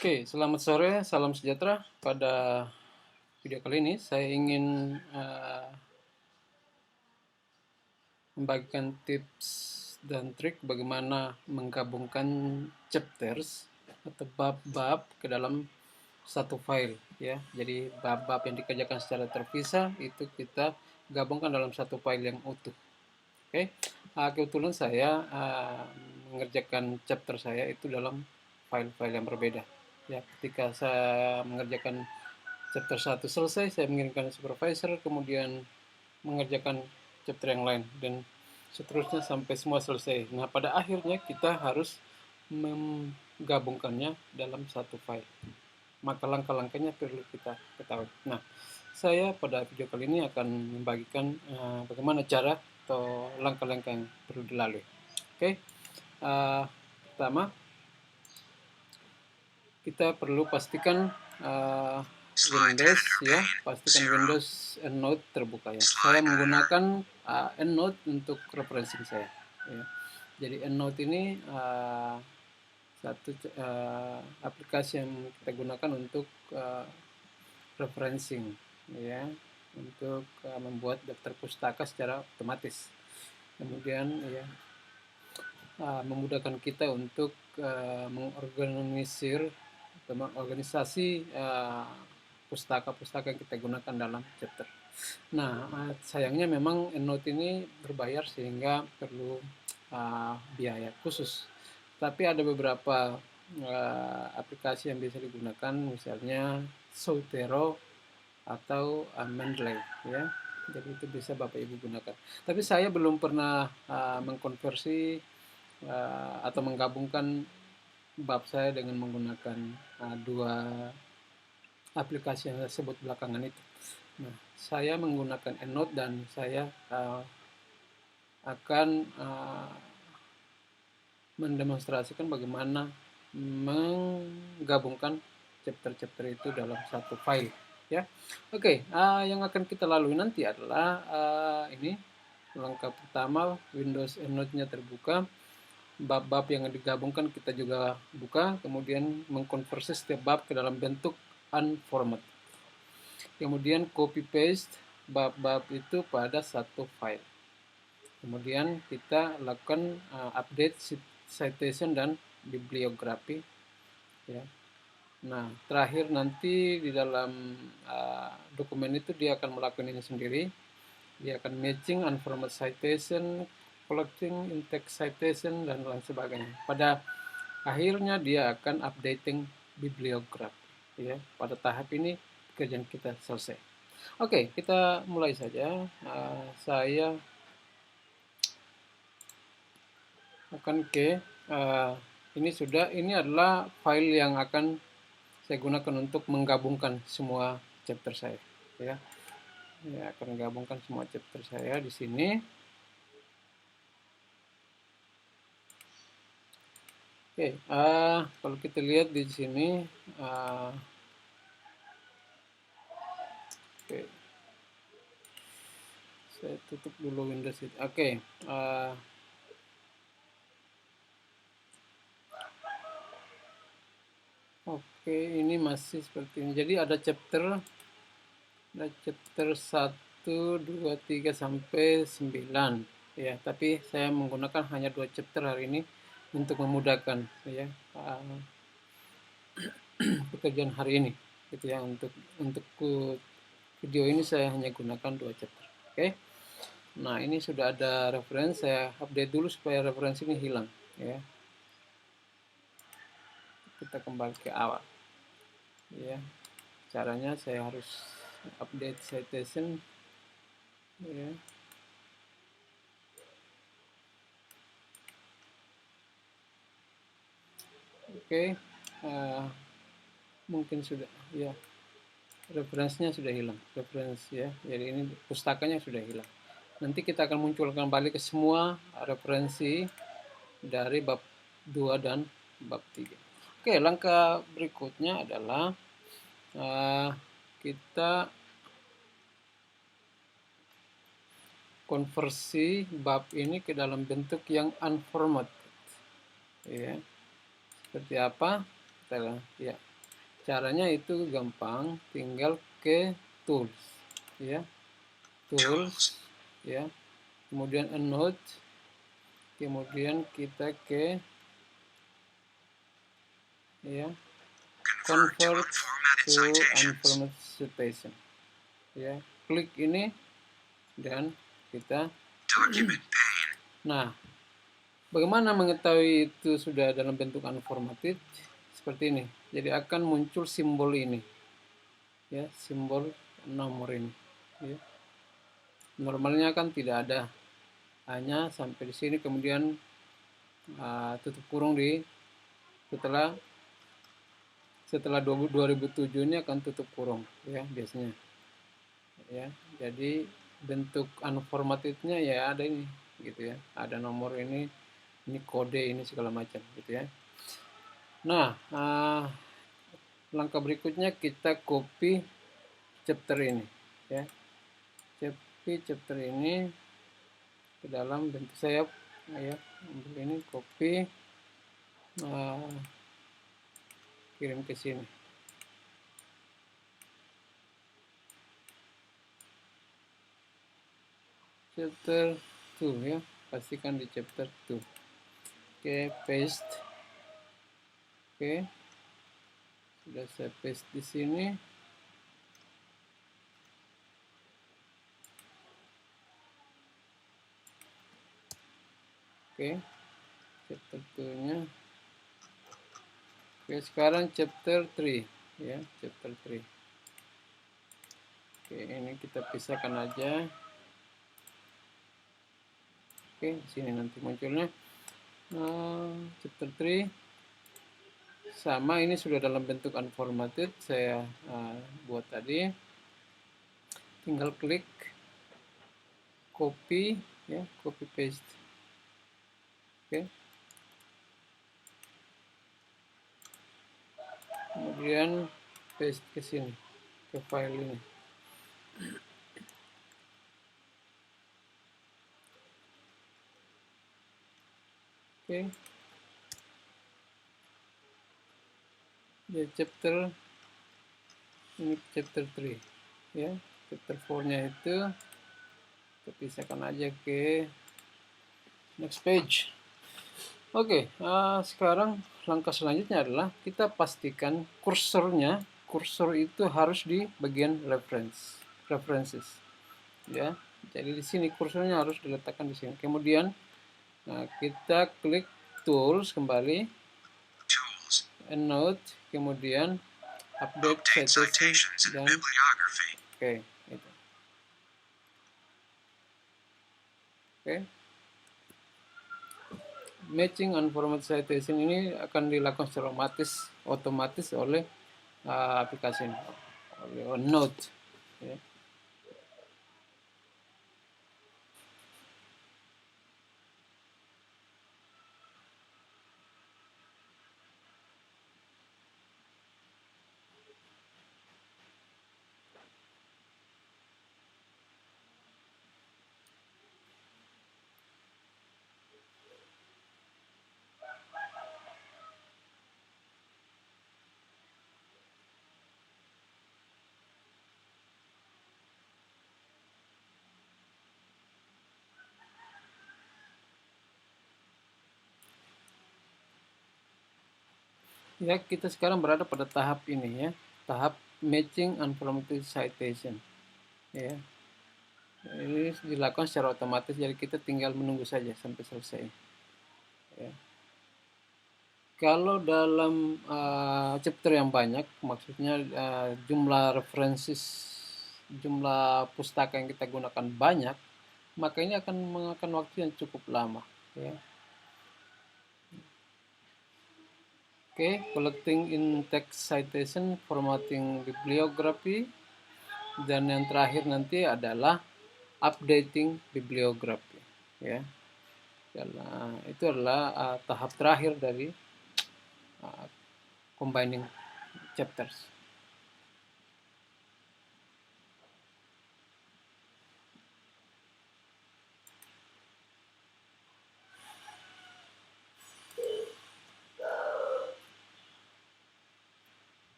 Oke, selamat sore, salam sejahtera. Pada video kali ini saya ingin membagikan tips dan trik bagaimana menggabungkan chapters atau bab-bab ke dalam satu file ya. Jadi bab-bab yang dikerjakan secara terpisah itu kita gabungkan dalam satu file yang utuh. Oke, kebetulan saya mengerjakan chapter saya itu dalam file-file yang berbeda. Ya, ketika saya mengerjakan chapter 1 selesai, saya mengirimkan supervisor, kemudian mengerjakan chapter yang lain, dan seterusnya sampai semua selesai. Nah, pada akhirnya kita harus menggabungkannya dalam satu file. Maka langkah-langkahnya perlu kita ketahui. Nah, saya pada video kali ini akan membagikan bagaimana cara atau langkah-langkah yang perlu dilalui. Oke, pertama kita perlu pastikan Windows ya, pastikan Windows EndNote terbuka ya. Saya menggunakan EndNote untuk referencing saya. Ya. Jadi EndNote ini satu aplikasi yang kita gunakan untuk referencing ya, untuk membuat daftar pustaka secara otomatis. Kemudian ya memudahkan kita untuk mengorganisir organisasi pustaka-pustaka yang kita gunakan dalam chapter. Nah, sayangnya memang EndNote ini berbayar sehingga perlu biaya khusus. Tapi ada beberapa aplikasi yang bisa digunakan, misalnya Zotero atau Mendeley ya. Jadi itu bisa Bapak Ibu gunakan. Tapi saya belum pernah mengkonversi atau menggabungkan bab saya dengan menggunakan dua aplikasi yang saya sebut belakangan itu. Nah, saya menggunakan EndNote dan saya akan mendemonstrasikan bagaimana menggabungkan chapter-chapter itu dalam satu file ya. Oke, yang akan kita lalui nanti adalah ini langkah pertama, Windows EndNote-nya terbuka, bab-bab yang digabungkan kita juga buka, kemudian mengkonversi setiap bab ke dalam bentuk unformat. Kemudian copy paste bab-bab itu pada satu file. Kemudian kita lakukan update citation dan bibliografi ya. Nah, terakhir nanti di dalam dokumen itu dia akan melakukan ini sendiri. Dia akan matching unformat citation, collecting in-text citation, dan lain sebagainya. Pada akhirnya dia akan updating bibliografi ya. Pada tahap ini pekerjaan kita selesai. Oke, kita mulai saja. Saya akan ke ini adalah file yang akan saya gunakan untuk menggabungkan semua chapter saya ya. Ya, akan menggabungkan semua chapter saya di sini. Oke, kalau kita lihat di sini, oke, saya tutup dulu Windows itu. Oke, oke, ini masih seperti ini. Jadi ada chapter 1, 2, 3 sampai 9 ya, tapi saya menggunakan hanya 2 chapter hari ini untuk memudahkan ya pekerjaan hari ini gitu ya. Untuk video ini saya hanya gunakan 2 chapter. Oke. Nah, ini sudah ada referensi, saya update dulu supaya referensi ini hilang ya. Kita kembali ke awal ya. Caranya saya harus update citation ya. Oke, mungkin sudah ya, referensinya sudah hilang, referensi ya. Jadi ini pustakanya sudah hilang. Nanti kita akan munculkan kembali ke semua referensi dari bab 2 dan bab 3. Oke, langkah berikutnya adalah kita konversi bab ini ke dalam bentuk yang unformatted ya. Seperti apa? Kita ya, Caranya itu gampang, tinggal ke tools, ya, tools, ya, kemudian EndNote, kemudian kita ke, ya, convert to unformatted citation, ya, klik ini dan kita. Nah, bagaimana mengetahui itu sudah dalam bentuk unformatted? Seperti ini. Jadi akan muncul simbol ini, ya, simbol nomor ini, ya. Normalnya kan tidak ada, hanya sampai di sini, kemudian tutup kurung di setelah 2007 ini akan tutup kurung, ya, biasanya, ya. Jadi bentuk unformattednya ya ada ini, gitu ya, ada nomor ini kode ini segala macam, gitu ya. Nah, langkah berikutnya kita copy chapter ini, ya, copy chapter ini ke dalam bentuk saya, ya, ambil ini, copy, kirim ke sini. Chapter 2, ya, pastikan di chapter 2. Oke, paste. Oke, sudah saya paste di sini. Oke, chapter 2-nya. Oke, sekarang chapter 3, ya, chapter 3. Oke, ini kita pisahkan aja. Oke, sini nanti munculnya. Chapter 3 sama, ini sudah dalam bentuk unformatted, saya buat tadi. Tinggal klik copy, ya, copy paste. Oke, kemudian paste ke sini, ke file ini. Oke, ya, chapter ini chapter 3, ya. Chapter 4-nya itu kita pisahkan aja ke next page. Oke, sekarang langkah selanjutnya adalah kita pastikan kursor itu harus di bagian references, ya. Jadi di sini kursornya harus diletakkan di sini. Kemudian kita klik tools kembali, EndNote, kemudian update citation dan oke, itu. Oke. Matching unformatted citation ini akan dilakukan secara otomatis oleh aplikasi ini, oleh EndNote, ya. Ya, kita sekarang berada pada tahap ini, ya, tahap matching unformatted citation, ya. Ini dilakukan secara otomatis, jadi kita tinggal menunggu saja sampai selesai, ya. Kalau dalam chapter yang banyak, maksudnya jumlah references, jumlah pustaka yang kita gunakan banyak, maka ini akan memakan waktu yang cukup lama, ya. Oke, collecting in text citation, formatting bibliography, dan yang terakhir nanti adalah updating bibliography, ya. Karena itu adalah tahap terakhir dari combining chapters.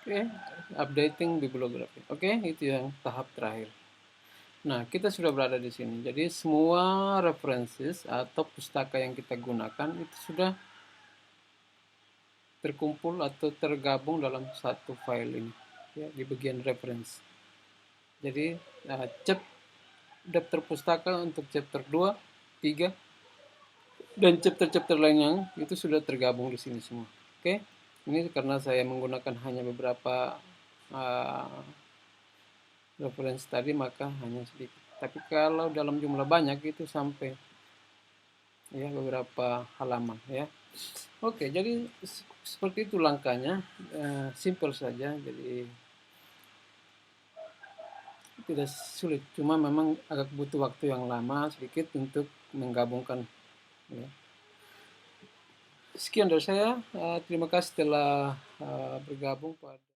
Oke, updating bibliografi. Oke, itu yang tahap terakhir. Nah, kita sudah berada di sini. Jadi semua references atau pustaka yang kita gunakan itu sudah terkumpul atau tergabung dalam satu file ini, ya, di bagian reference. Jadi cep daftar pustaka untuk chapter 2, 3, dan chapter-chapter lainnya itu sudah tergabung di sini semua. Oke, ini karena saya menggunakan hanya beberapa uh, reference tadi, maka hanya sedikit. Tapi kalau dalam jumlah banyak itu sampai ya beberapa halaman ya. Oke, jadi seperti itu langkahnya, simple saja. Jadi tidak sulit, cuma memang agak butuh waktu yang lama sedikit untuk menggabungkan ya. Sekian dari saya, terima kasih telah bergabung pada